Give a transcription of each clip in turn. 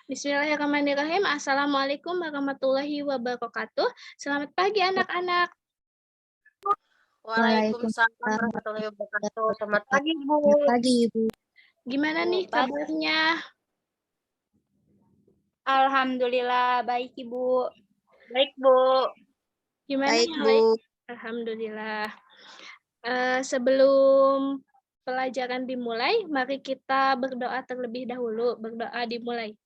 Bismillahirrahmanirrahim. Assalamualaikum warahmatullahi wabarakatuh. Selamat pagi anak-anak. Waalaikumsalam warahmatullahi wabarakatuh. Selamat pagi, Bu. Selamat pagi, Ibu. Gimana nih kabarnya? Alhamdulillah baik, Ibu. Baik, Bu. Gimana Baik, yang Bu. lain? Alhamdulillah. Sebelum pelajaran dimulai, mari kita berdoa terlebih dahulu. Berdoa dimulai.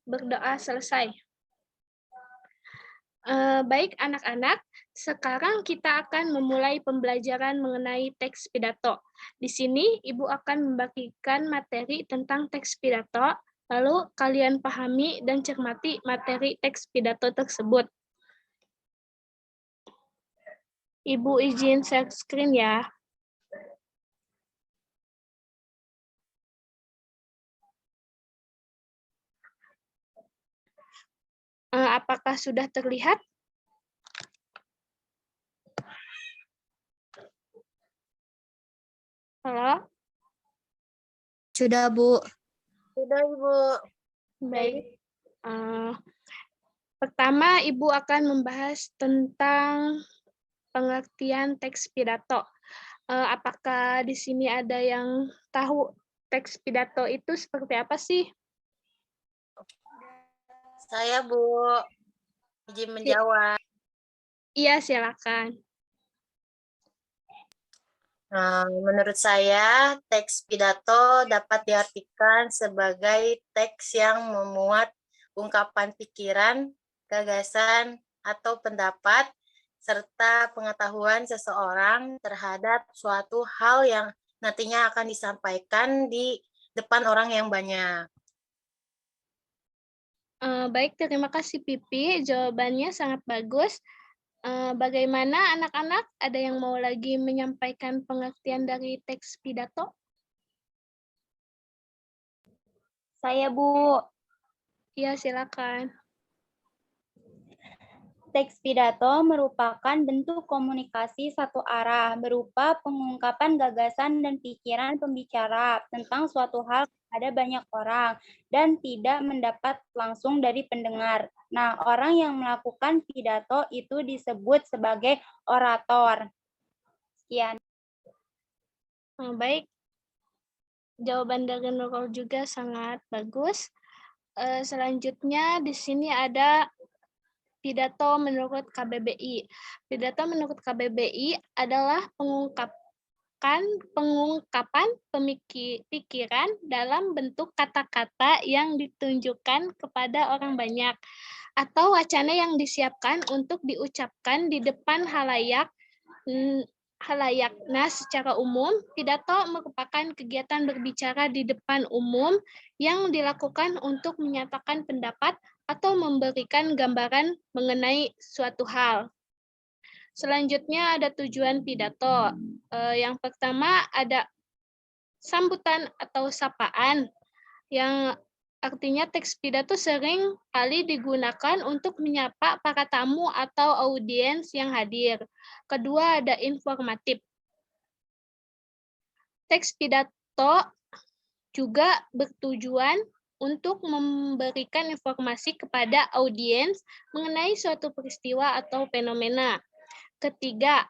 Berdoa selesai. Baik anak-anak, sekarang kita akan memulai pembelajaran mengenai teks pidato. Di sini Ibu akan membagikan materi tentang teks pidato, lalu kalian pahami dan cermati materi teks pidato tersebut. Ibu izin share screen ya. Apakah sudah terlihat? Halo? Sudah, Bu. Sudah, Ibu. Baik. Pertama, Ibu akan membahas tentang pengertian teks pidato. Apakah di sini ada yang tahu teks pidato itu seperti apa sih? Saya, Bu. Izin menjawab. Iya, silakan. Menurut saya, teks pidato dapat diartikan sebagai teks yang memuat ungkapan pikiran, gagasan, atau pendapat, serta pengetahuan seseorang terhadap suatu hal yang nantinya akan disampaikan di depan orang yang banyak. Baik, terima kasih Pipi. Jawabannya sangat bagus. Bagaimana anak-anak? Ada yang mau lagi menyampaikan pengertian dari teks pidato? Saya, Bu. Iya, silakan. Teks pidato merupakan bentuk komunikasi satu arah berupa pengungkapan gagasan dan pikiran pembicara tentang suatu hal kepada banyak orang dan tidak mendapat langsung dari pendengar. Nah, orang yang melakukan pidato itu disebut sebagai orator. Sekian. Baik. Jawaban dari Nurul juga sangat bagus. Selanjutnya di sini ada pidato menurut KBBI. Pidato menurut KBBI adalah pengungkapan pikiran dalam bentuk kata-kata yang ditunjukkan kepada orang banyak atau wacana yang disiapkan untuk diucapkan di depan halayak. Nah, secara umum, pidato merupakan kegiatan berbicara di depan umum yang dilakukan untuk menyatakan pendapat atau memberikan gambaran mengenai suatu hal. Selanjutnya ada tujuan pidato. Yang pertama ada sambutan atau sapaan, yang artinya teks pidato sering kali digunakan untuk menyapa para tamu atau audiens yang hadir. Kedua ada informatif. Teks pidato juga bertujuan untuk memberikan informasi kepada audiens mengenai suatu peristiwa atau fenomena. Ketiga,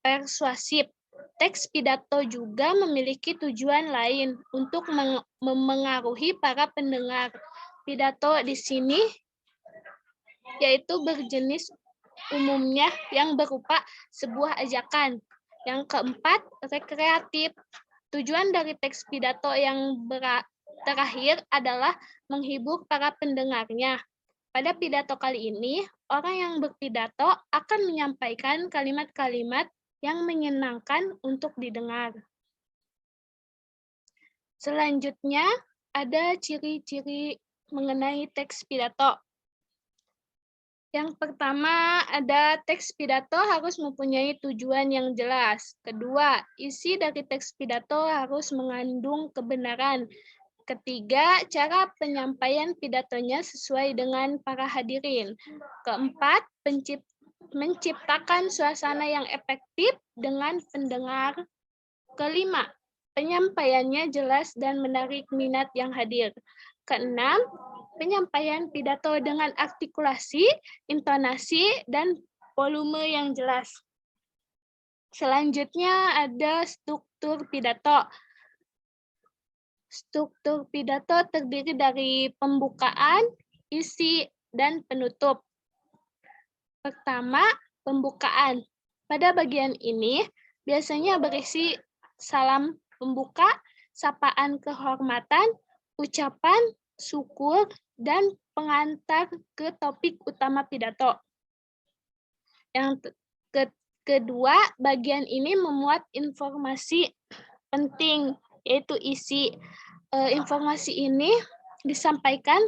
persuasif. Teks pidato juga memiliki tujuan lain untuk memengaruhi para pendengar. Pidato di sini yaitu berjenis umumnya yang berupa sebuah ajakan. Yang keempat, rekreatif. Tujuan dari teks pidato yang terakhir adalah menghibur para pendengarnya. Pada pidato kali ini, orang yang berpidato akan menyampaikan kalimat-kalimat yang menyenangkan untuk didengar. Selanjutnya, ada ciri-ciri mengenai teks pidato. Yang pertama, ada teks pidato harus mempunyai tujuan yang jelas. Kedua, isi dari teks pidato harus mengandung kebenaran. Ketiga, cara penyampaian pidatonya sesuai dengan para hadirin. Keempat, menciptakan suasana yang efektif dengan pendengar. Kelima, penyampaiannya jelas dan menarik minat yang hadir. Keenam, penyampaian pidato dengan artikulasi, intonasi, dan volume yang jelas. Selanjutnya ada struktur pidato. Struktur pidato terdiri dari pembukaan, isi, dan penutup. Pertama, pembukaan. Pada bagian ini, biasanya berisi salam pembuka, sapaan kehormatan, ucapan syukur, dan pengantar ke topik utama pidato. Yang kedua, bagian ini memuat informasi penting, yaitu isi. Informasi ini disampaikan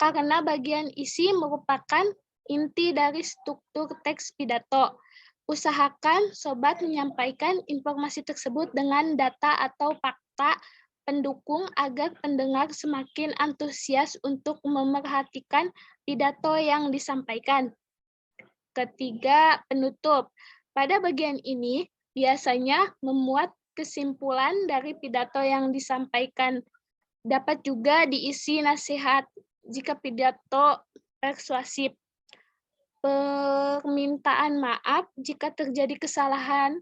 karena bagian isi merupakan inti dari struktur teks pidato. Usahakan sobat menyampaikan informasi tersebut dengan data atau fakta pendukung agar pendengar semakin antusias untuk memerhatikan pidato yang disampaikan. Ketiga, penutup. Pada bagian ini biasanya memuat kesimpulan dari pidato yang disampaikan. Dapat juga diisi nasihat jika pidato persuasif. Permintaan maaf jika terjadi kesalahan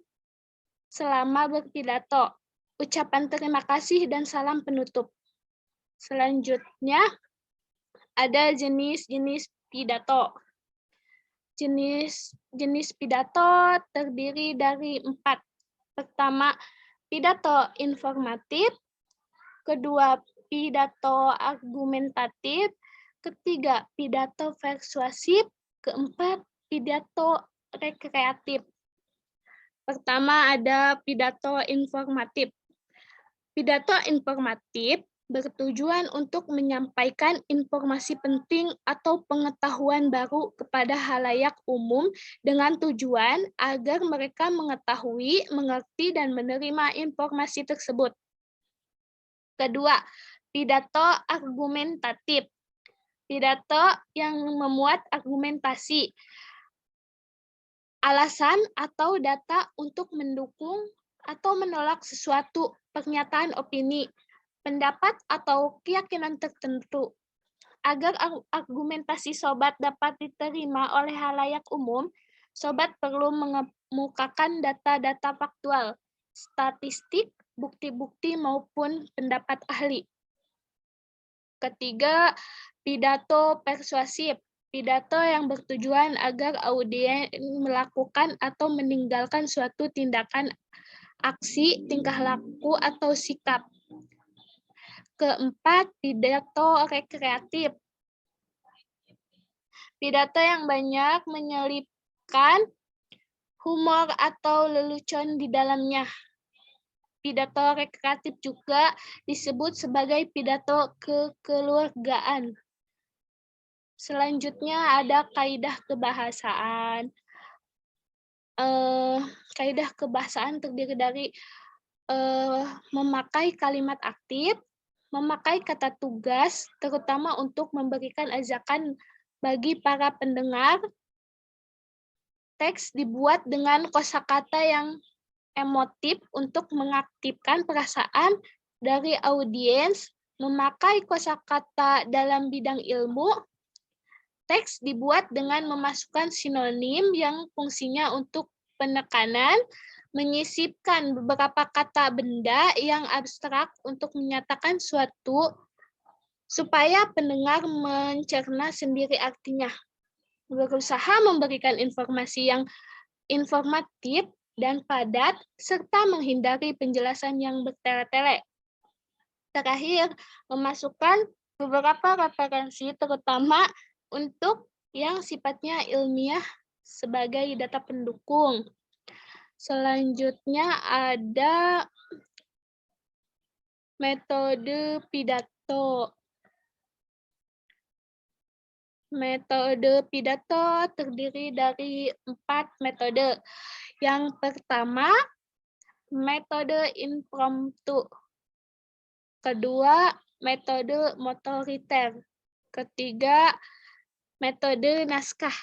selama berpidato. Ucapan terima kasih dan salam penutup. Selanjutnya ada jenis-jenis pidato. Jenis pidato terdiri dari 4. Pertama, pidato informatif. Kedua, pidato argumentatif. Ketiga, pidato persuasif. Keempat, pidato rekreatif. Pertama ada pidato informatif. Pidato informatif bertujuan untuk menyampaikan informasi penting atau pengetahuan baru kepada halayak umum dengan tujuan agar mereka mengetahui, mengerti, dan menerima informasi tersebut. Kedua, pidato argumentatif. Pidato yang memuat argumentasi, alasan atau data untuk mendukung atau menolak sesuatu, pernyataan opini, pendapat atau keyakinan tertentu. Agar argumentasi sobat dapat diterima oleh halayak umum, sobat perlu mengemukakan data-data faktual, statistik, bukti-bukti maupun pendapat ahli. Ketiga, pidato persuasif. Pidato yang bertujuan agar audiens melakukan atau meninggalkan suatu tindakan, aksi, tingkah laku, atau sikap. Keempat, pidato rekreatif. Pidato yang banyak menyelipkan humor atau lelucon di dalamnya. Pidato rekreatif juga disebut sebagai pidato kekeluargaan. Selanjutnya ada kaidah kebahasaan. Kaidah kebahasaan terdiri dari memakai kalimat aktif, memakai kata tugas, terutama untuk memberikan ajakan bagi para pendengar. Teks dibuat dengan kosakata yang emotif untuk mengaktifkan perasaan dari audiens, memakai kosakata dalam bidang ilmu. Teks dibuat dengan memasukkan sinonim yang fungsinya untuk penekanan, menyisipkan beberapa kata benda yang abstrak untuk menyatakan suatu supaya pendengar mencerna sendiri artinya. Berusaha memberikan informasi yang informatif dan padat, serta menghindari penjelasan yang bertele-tele. Terakhir, memasukkan beberapa referensi terutama untuk yang sifatnya ilmiah sebagai data pendukung. Selanjutnya ada metode pidato. Metode pidato terdiri dari 4 metode. Yang pertama, metode impromptu. Kedua, metode motoriter. Ketiga, metode naskah.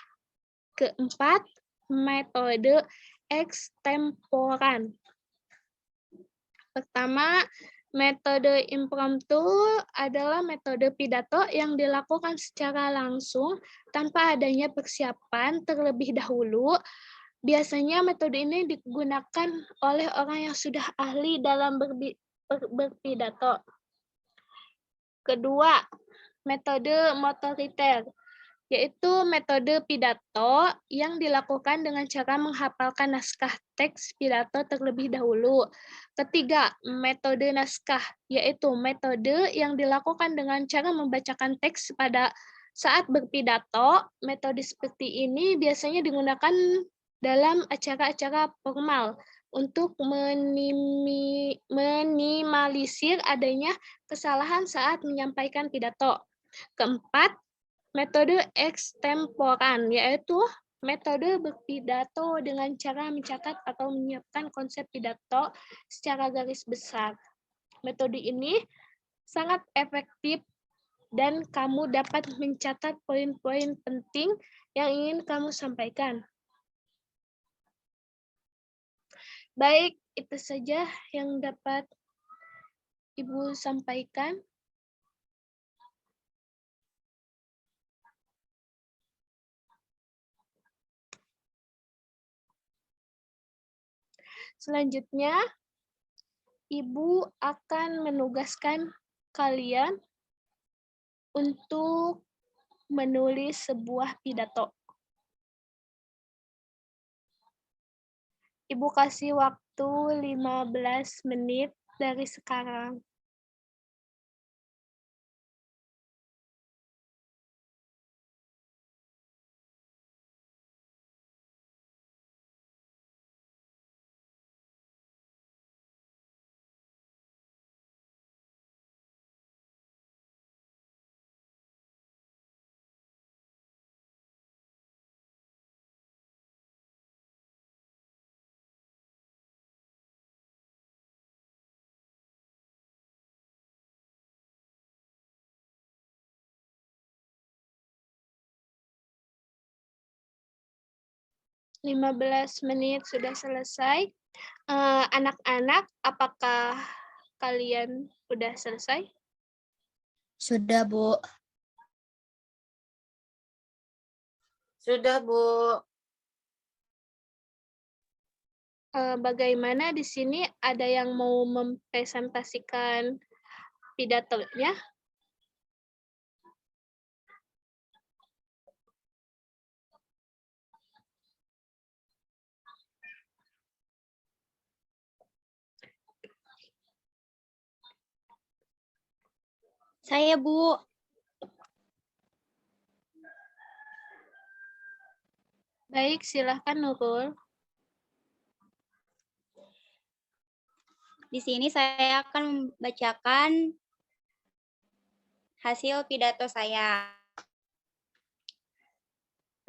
Keempat, metode ekstemporan. Pertama, metode impromptu adalah metode pidato yang dilakukan secara langsung tanpa adanya persiapan terlebih dahulu. Biasanya metode ini digunakan oleh orang yang sudah ahli dalam berpidato. Kedua, metode motoriter, yaitu metode pidato yang dilakukan dengan cara menghafalkan naskah teks pidato terlebih dahulu. Ketiga, metode naskah, yaitu metode yang dilakukan dengan cara membacakan teks pada saat berpidato. Metode seperti ini biasanya digunakan dalam acara-acara formal untuk minimalisir adanya kesalahan saat menyampaikan pidato. Keempat, metode ekstemporan, yaitu metode berpidato dengan cara mencatat atau menyiapkan konsep pidato secara garis besar. Metode ini sangat efektif dan kamu dapat mencatat poin-poin penting yang ingin kamu sampaikan. Baik, itu saja yang dapat Ibu sampaikan. Selanjutnya, Ibu akan menugaskan kalian untuk menulis sebuah pidato. Ibu kasih waktu 15 menit dari sekarang. Lima 15 menit sudah selesai. Anak-anak, apakah kalian sudah selesai? Sudah, Bu. Sudah, Bu. Bagaimana di sini ada yang mau mempresentasikan pidatonya? Saya, Bu. Baik, silahkan Nurul. Di sini saya akan membacakan hasil pidato saya.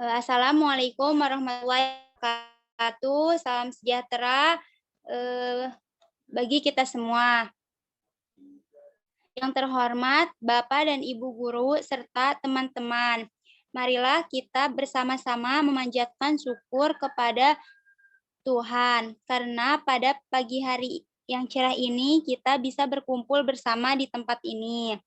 Assalamualaikum warahmatullahi wabarakatuh. Salam sejahtera bagi kita semua. Yang terhormat Bapak dan Ibu guru serta teman-teman, marilah kita bersama-sama memanjatkan syukur kepada Tuhan karena pada pagi hari yang cerah ini kita bisa berkumpul bersama di tempat ini.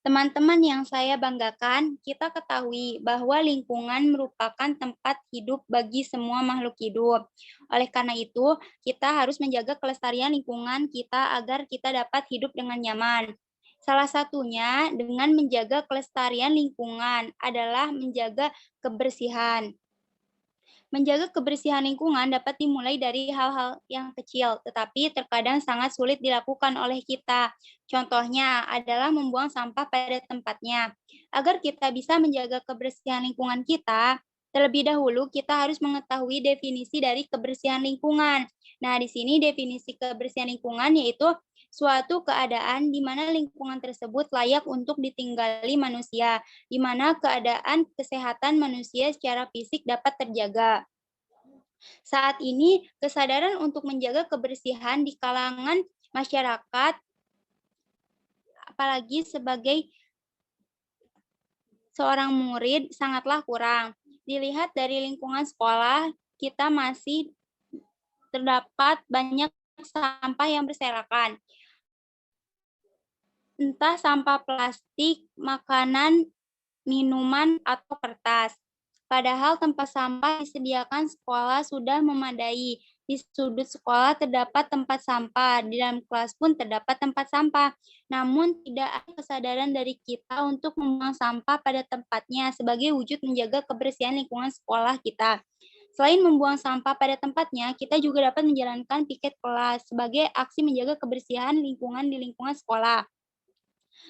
Teman-teman yang saya banggakan, kita ketahui bahwa lingkungan merupakan tempat hidup bagi semua makhluk hidup. Oleh karena itu, kita harus menjaga kelestarian lingkungan kita agar kita dapat hidup dengan nyaman. Salah satunya dengan menjaga kelestarian lingkungan adalah menjaga kebersihan. Menjaga kebersihan lingkungan dapat dimulai dari hal-hal yang kecil, tetapi terkadang sangat sulit dilakukan oleh kita. Contohnya adalah membuang sampah pada tempatnya. Agar kita bisa menjaga kebersihan lingkungan kita, terlebih dahulu kita harus mengetahui definisi dari kebersihan lingkungan. Nah, di sini definisi kebersihan lingkungan yaitu suatu keadaan di mana lingkungan tersebut layak untuk ditinggali manusia, di mana keadaan kesehatan manusia secara fisik dapat terjaga. Saat ini, kesadaran untuk menjaga kebersihan di kalangan masyarakat, apalagi sebagai seorang murid, sangatlah kurang. Dilihat dari lingkungan sekolah, kita masih terdapat banyak sampah yang berserakan. Entah sampah plastik, makanan, minuman, atau kertas. Padahal tempat sampah disediakan sekolah sudah memadai. Di sudut sekolah terdapat tempat sampah, di dalam kelas pun terdapat tempat sampah. Namun tidak ada kesadaran dari kita untuk membuang sampah pada tempatnya sebagai wujud menjaga kebersihan lingkungan sekolah kita. Selain membuang sampah pada tempatnya, kita juga dapat menjalankan piket kelas sebagai aksi menjaga kebersihan lingkungan di lingkungan sekolah.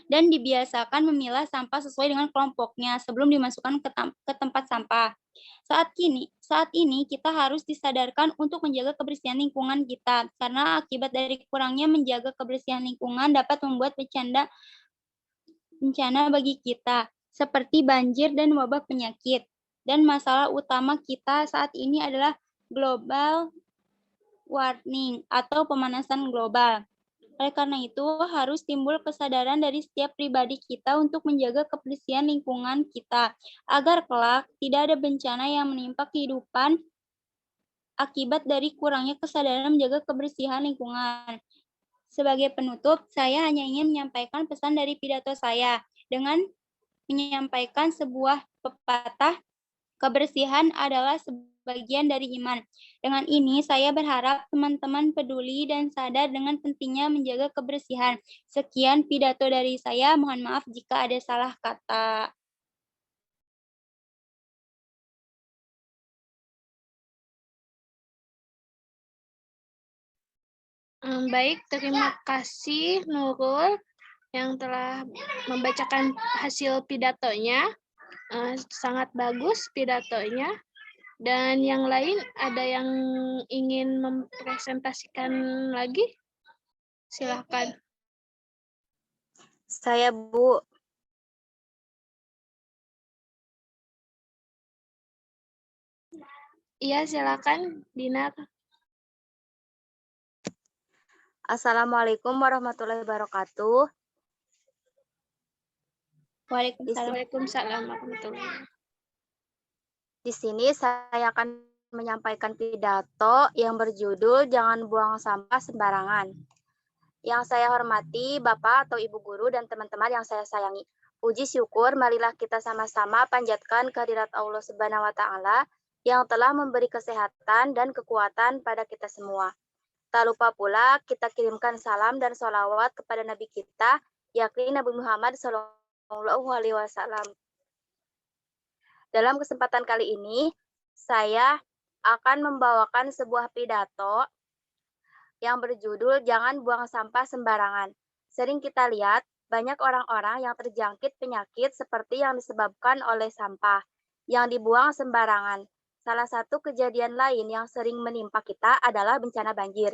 Dan dibiasakan memilah sampah sesuai dengan kelompoknya sebelum dimasukkan ke tempat sampah. Saat ini kita harus disadarkan untuk menjaga kebersihan lingkungan kita, karena akibat dari kurangnya menjaga kebersihan lingkungan dapat membuat bencana bagi kita, seperti banjir dan wabah penyakit. Dan masalah utama kita saat ini adalah global warming atau pemanasan global. Oleh karena itu, harus timbul kesadaran dari setiap pribadi kita untuk menjaga kebersihan lingkungan kita, agar kelak tidak ada bencana yang menimpa kehidupan akibat dari kurangnya kesadaran menjaga kebersihan lingkungan. Sebagai penutup, saya hanya ingin menyampaikan pesan dari pidato saya dengan menyampaikan sebuah pepatah, kebersihan adalah bagian dari iman. Dengan ini, saya berharap teman-teman peduli dan sadar dengan pentingnya menjaga kebersihan. Sekian pidato dari saya, mohon maaf jika ada salah kata. Baik, terima kasih Nurul yang telah membacakan hasil pidatonya. Sangat bagus pidatonya. Dan yang lain ada yang ingin mempresentasikan lagi? Silakan. Saya, Bu. Iya, silakan, Dinar. Assalamualaikum warahmatullahi wabarakatuh. Waalaikumsalam warahmatullahi wabarakatuh. Di sini saya akan menyampaikan pidato yang berjudul Jangan Buang Sampah Sembarangan. Yang saya hormati Bapak atau Ibu Guru dan teman-teman yang saya sayangi. Puji syukur, marilah kita sama-sama panjatkan kehadirat Allah Subhanahu wa Ta'ala yang telah memberi kesehatan dan kekuatan pada kita semua. Tak lupa pula kita kirimkan salam dan sholawat kepada Nabi kita, yakni Nabi Muhammad SAW. Dalam kesempatan kali ini, saya akan membawakan sebuah pidato yang berjudul Jangan Buang Sampah Sembarangan. Sering kita lihat banyak orang-orang yang terjangkit penyakit seperti yang disebabkan oleh sampah yang dibuang sembarangan. Salah satu kejadian lain yang sering menimpa kita adalah bencana banjir.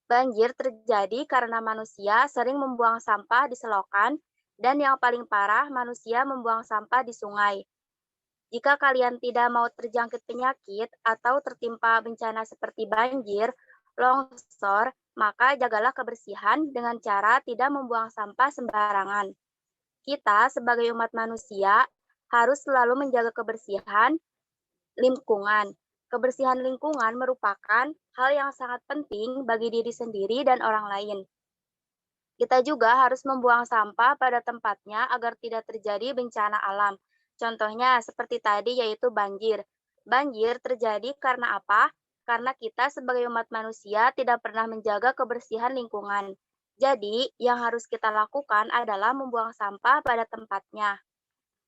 Banjir terjadi karena manusia sering membuang sampah di selokan, dan yang paling parah, manusia membuang sampah di sungai. Jika kalian tidak mau terjangkit penyakit atau tertimpa bencana seperti banjir, longsor, maka jagalah kebersihan dengan cara tidak membuang sampah sembarangan. Kita sebagai umat manusia harus selalu menjaga kebersihan lingkungan. Kebersihan lingkungan merupakan hal yang sangat penting bagi diri sendiri dan orang lain. Kita juga harus membuang sampah pada tempatnya agar tidak terjadi bencana alam. Contohnya seperti tadi yaitu banjir. Banjir terjadi karena apa? Karena kita sebagai umat manusia tidak pernah menjaga kebersihan lingkungan. Jadi, yang harus kita lakukan adalah membuang sampah pada tempatnya.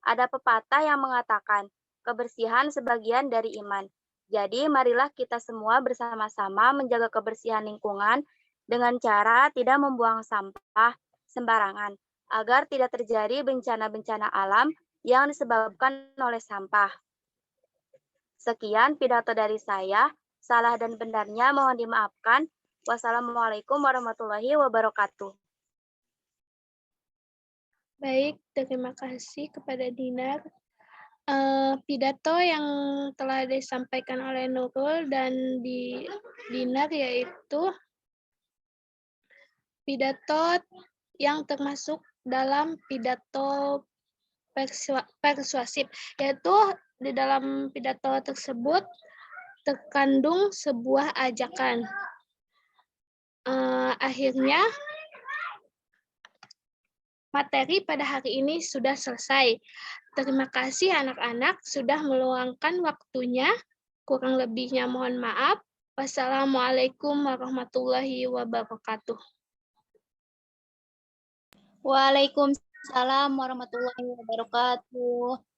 Ada pepatah yang mengatakan, kebersihan sebagian dari iman. Jadi, marilah kita semua bersama-sama menjaga kebersihan lingkungan dengan cara tidak membuang sampah sembarangan, agar tidak terjadi bencana-bencana alam yang disebabkan oleh sampah. Sekian pidato dari saya. Salah dan benarnya mohon dimaafkan. Wassalamualaikum warahmatullahi wabarakatuh. Baik, terima kasih kepada Dinar. Pidato yang telah disampaikan oleh Nurul dan Dinar yaitu pidato yang termasuk dalam pidato persuasif, yaitu di dalam pidato tersebut terkandung sebuah ajakan. akhirnya materi pada hari ini sudah selesai. Terima kasih anak-anak sudah meluangkan waktunya. Kurang lebihnya mohon maaf. Wassalamualaikum warahmatullahi wabarakatuh. Waalaikumsalam warahmatullahi wabarakatuh.